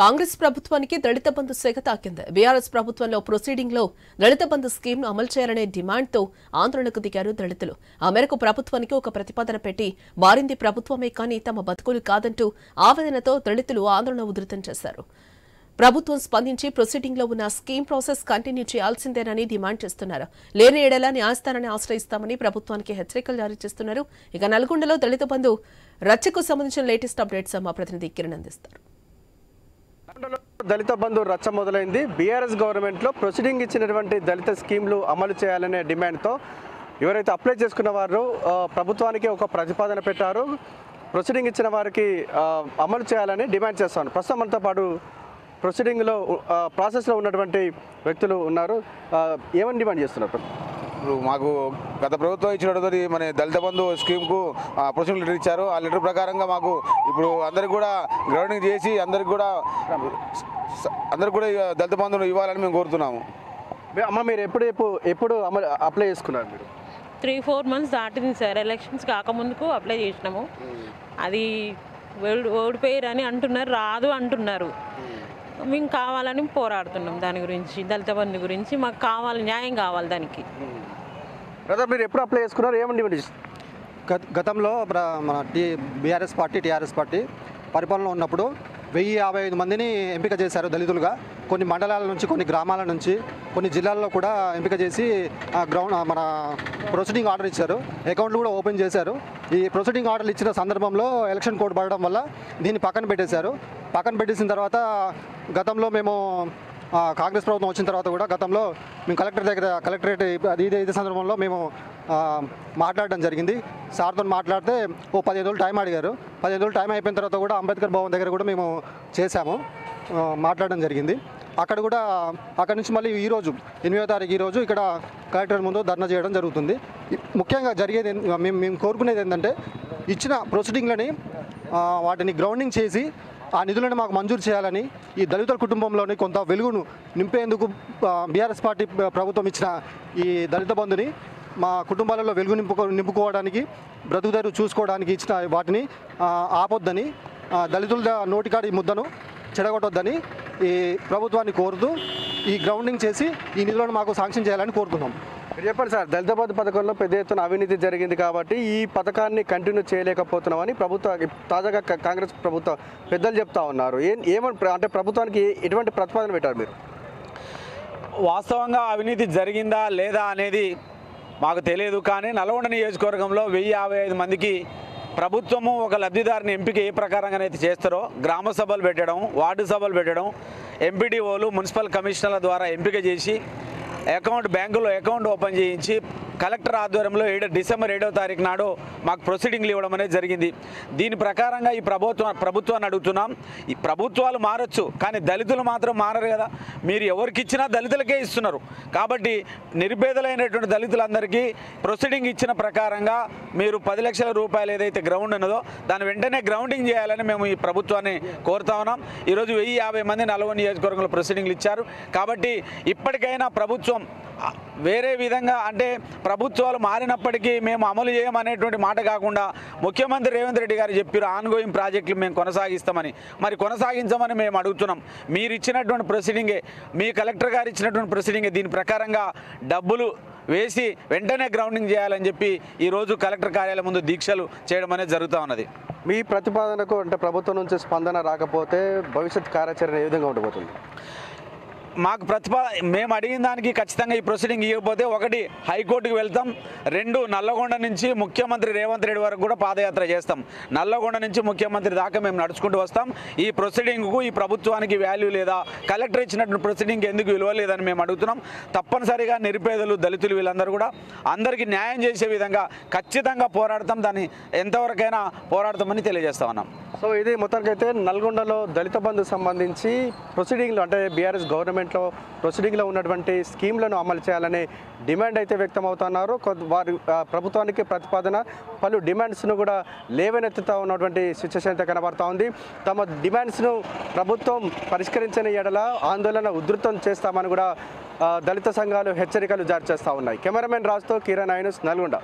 కాంగ్రెస్ ప్రభుత్వానికి దళిత బంధు సెగ తాకింది. బీఆర్ఎస్ ప్రభుత్వంలో ప్రొసీడింగ్ లో దళిత బంధు స్కీమ్ ను అమలు చేయాలనే డిమాండ్తో ఆందోళనకు దిగారు దళితులు. ఆ మేరకు ప్రభుత్వానికి ఒక ప్రతిపాదన పెట్టి మారింది ప్రభుత్వమే కానీ తమ బతుకులు కాదంటూ ఆవేదనతో దళితులు ఆందోళన ఉధృతం చేశారు. ప్రభుత్వం స్పందించి ప్రొసీడింగ్ లో ఉన్న స్కీమ్ ప్రాసెస్ కంటిన్యూ చేయాల్సిందేనని డిమాండ్ చేస్తున్నారు. లేని ఏడలా న్యాయస్థానాన్ని ఆశ్రయిస్తామని ప్రభుత్వానికి హెచ్చరికలు జారీ చేస్తున్నారు. ఇక నల్గొండలో దళిత బంధు రచ్చకు సంబంధించిన లేటెస్ట్ అప్డేట్స్ మా ప్రతినిధి కిరణ్ అందిస్తారు. దళిత బంధు రచ్చ మొదలైంది. బీఆర్ఎస్ గవర్నమెంట్లో ప్రొసీడింగ్ ఇచ్చినటువంటి దళిత స్కీమ్లు అమలు చేయాలనే డిమాండ్తో ఎవరైతే అప్లై చేసుకున్న వారు ప్రభుత్వానికి ఒక ప్రతిపాదన పెట్టారు. ప్రొసీడింగ్ ఇచ్చిన వారికి అమలు చేయాలని డిమాండ్ చేస్తాను. ప్రస్తుతం మనతో పాటు ప్రొసీడింగ్లో ప్రాసెస్లో ఉన్నటువంటి వ్యక్తులు ఉన్నారు. ఏమని డిమాండ్ చేస్తున్నారు? ఇప్పుడు మాకు గత ప్రభుత్వం ఇచ్చినటువంటి మన దళిత బంధు స్కీమ్కు ప్రొసీడింగ్ లెటర్ ఇచ్చారు. ఆ లెటర్ ప్రకారంగా మాకు ఇప్పుడు అందరికి కూడా గ్రౌండింగ్ చేసి అందరికి కూడా దళిత బంధువులు ఇవ్వాలని మేము కోరుతున్నాము. అమ్మ, మీరు ఎప్పుడు అప్లై చేసుకున్నారు? మీరు 3-4 మంత్స్ దాటింది సార్. ఎలక్షన్స్ కాకముందుకు అప్లై చేసినాము. అది ఓడిపోయారని అంటున్నారు, రాదు అంటున్నారు. మేము కావాలని పోరాడుతున్నాం దాని గురించి, దళిత బంధు గురించి. మాకు కావాలి, న్యాయం కావాలి దానికి. బ్రదర్, మీరు ఎప్పుడు అప్లై చేసుకున్నారు? ఏమండి? గతంలో మన బీఆర్ఎస్ పార్టీ టీఆర్ఎస్ పార్టీ పరిపాలనలో ఉన్నప్పుడు 1055 మందిని ఎంపిక చేశారు దళితులుగా. కొన్ని మండలాల నుంచి, కొన్ని గ్రామాల నుంచి, కొన్ని జిల్లాల్లో కూడా ఎంపిక చేసి మన ప్రొసీడింగ్ ఆర్డర్ ఇచ్చారు. అకౌంట్లు కూడా ఓపెన్ చేశారు. ఈ ప్రొసీడింగ్ ఆర్డర్లు ఇచ్చిన సందర్భంలో ఎలక్షన్ కోడ్ పడడం వల్ల దీన్ని పక్కన పెట్టేశారు. పక్కన పెట్టేసిన తర్వాత గతంలో మేము కాంగ్రెస్ ప్రభుత్వం వచ్చిన తర్వాత కూడా గతంలో మేము కలెక్టరేట్ ఇదే సందర్భంలో మేము మాట్లాడడం జరిగింది. సార్తో మాట్లాడితే 15 రోజులు టైం అడిగారు. 15 రోజులు టైం అయిపోయిన తర్వాత కూడా అంబేద్కర్ భవన్ దగ్గర కూడా మేము చేశాము, మాట్లాడడం జరిగింది. అక్కడ నుంచి మళ్ళీ ఈరోజు 8వ తారీఖు ఈరోజు ఇక్కడ కలెక్టర్ ముందు ధర్నా చేయడం జరుగుతుంది. ముఖ్యంగా జరిగేది మేము కోరుకునేది ఏంటంటే ఇచ్చిన ప్రొసీడింగ్లని వాటిని గ్రౌండింగ్ చేసి ఆ నిధులను మాకు మంజూరు చేయాలని, ఈ దళితుల కుటుంబంలోని కొంత వెలుగును నింపేందుకు బీఆర్ఎస్ పార్టీ ప్రభుత్వం ఇచ్చిన ఈ దళిత బంధుని మా కుటుంబాలలో వెలుగు నింపుకోవడానికి, బ్రతుకుదారు చూసుకోవడానికి ఇచ్చిన వాటిని ఆపొద్దని, దళితుల నోటికాడి ముద్దను చెడగొట్టొద్దని ఈ ప్రభుత్వాన్ని కోరుతూ ఈ గ్రౌండింగ్ చేసి ఈ నిధులను మాకు శాంక్షన్ చేయాలని కోరుతున్నాం. మీరు చెప్పండి సార్, దళిత బంధు పథకంలో పెద్ద ఎత్తున అవినీతి జరిగింది కాబట్టి ఈ పథకాన్ని కంటిన్యూ చేయలేకపోతున్నామని తాజాగా కాంగ్రెస్ ప్రభుత్వ పెద్దలు చెప్తా ఉన్నారు. అంటే ప్రభుత్వానికి ఎటువంటి ప్రతిపాదన పెట్టారు మీరు? వాస్తవంగా అవినీతి జరిగిందా లేదా అనేది మాకు తెలియదు. కానీ నల్గొండ నియోజకవర్గంలో 1055 మందికి ప్రభుత్వము ఒక లబ్ధిదారుని ఎంపిక ఏ ప్రకారంగానైతే చేస్తారో, గ్రామ సభలు పెట్టడం, వార్డు సభలు పెట్టడం, ఎంపీడీఓలు, మున్సిపల్ కమిషనర్ల ద్వారా ఎంపిక చేసి బ్యాంకులో అకౌంట్ ఓపెన్ చేయించి కలెక్టర్ ఆధ్వర్యంలో డిసెంబర్ 7వ తారీఖు నాడు మాకు ప్రొసీడింగ్లు ఇవ్వడం అనేది జరిగింది. దీని ప్రకారంగా ఈ ప్రభుత్వాన్ని అడుగుతున్నాం. ఈ ప్రభుత్వాలు మారచ్చు, కానీ దళితులు మాత్రం మారరు కదా. మీరు ఎవరికి ఇచ్చినా దళితులకే ఇస్తున్నారు. కాబట్టి నిరుపేదలైనటువంటి దళితులందరికీ ప్రొసీడింగ్ ఇచ్చిన ప్రకారంగా మీరు 10 లక్షల రూపాయలు ఏదైతే గ్రౌండ్ ఉన్నదో దాన్ని వెంటనే గ్రౌండింగ్ చేయాలని మేము ఈ ప్రభుత్వాన్ని కోరుతా ఉన్నాం. ఈరోజు 1050 మంది నల్గొండ నియోజకవర్గంలో ప్రొసీడింగ్లు ఇచ్చారు. కాబట్టి ఇప్పటికైనా ప్రభుత్వం వేరే విధంగా, అంటే ప్రభుత్వాలు మారినప్పటికీ మేము అమలు చేయమనేటువంటి మాట కాకుండా ముఖ్యమంత్రి రేవంత్ రెడ్డి గారు చెప్పారు ఆన్గోయింగ్ ప్రాజెక్టులు మేము కొనసాగిస్తామని. మరి కొనసాగించమని మేము అడుగుతున్నాం. మీరు ఇచ్చినటువంటి ప్రొసీడింగే, మీ కలెక్టర్ గారు ఇచ్చినటువంటి ప్రొసీడింగే, దీని ప్రకారంగా డబ్బులు వేసి వెంటనే గ్రౌండింగ్ చేయాలని చెప్పి ఈరోజు కలెక్టర్ కార్యాలయం ముందు దీక్షలు చేయడం అనేది జరుగుతూ ఉన్నది. మీ ప్రతిపాదనకు అంటే ప్రభుత్వం నుంచి స్పందన రాకపోతే భవిష్యత్ కార్యాచరణ ఏ విధంగా ఉండబోతుంది? మాకు మేము అడిగిన దానికి ఖచ్చితంగా ఈ ప్రొసీడింగ్ ఇవ్వకపోతే 1 హైకోర్టుకు వెళ్తాం, 2 నల్లగొండ నుంచి ముఖ్యమంత్రి రేవంత్ రెడ్డి వరకు కూడా పాదయాత్ర చేస్తాం. నల్లగొండ నుంచి ముఖ్యమంత్రి దాకా మేము నడుచుకుంటూ వస్తాం. ఈ ప్రొసీడింగ్కు, ఈ ప్రభుత్వానికి వాల్యూ లేదా, కలెక్టర్ ఇచ్చినటువంటి ప్రొసీడింగ్ ఎందుకు విలువ లేదని మేము అడుగుతున్నాం. తప్పనిసరిగా నిరుపేదలు, దళితులు వీళ్ళందరూ కూడా అందరికీ న్యాయం చేసే విధంగా ఖచ్చితంగా పోరాడతాం. దాన్ని ఎంతవరకైనా పోరాడతామని తెలియజేస్తా ఉన్నాం. సో ఇది మొత్తానికైతే నల్గొండలో దళిత బంధు సంబంధించి ప్రొసీడింగ్లు, అంటే బీఆర్ఎస్ గవర్నమెంట్లో ప్రొసీడింగ్లో ఉన్నటువంటి స్కీమ్లను అమలు చేయాలనే డిమాండ్ అయితే వ్యక్తమవుతున్నారు. వారి ప్రభుత్వానికి ప్రతిపాదన పలు డిమాండ్స్ను కూడా లేవనెత్తుతూ ఉన్నటువంటి సిచ్యువేషన్ అయితే కనబడుతూ ఉంది. తమ డిమాండ్స్ను ప్రభుత్వం పరిష్కరించని ఎడల ఆందోళన ఉధృతం చేస్తామని కూడా దళిత సంఘాలు హెచ్చరికలు జారీ చేస్తూ ఉన్నాయి. కెమెరామెన్ రాజుతో కిరణ్ ఐనస్, నల్గొండ.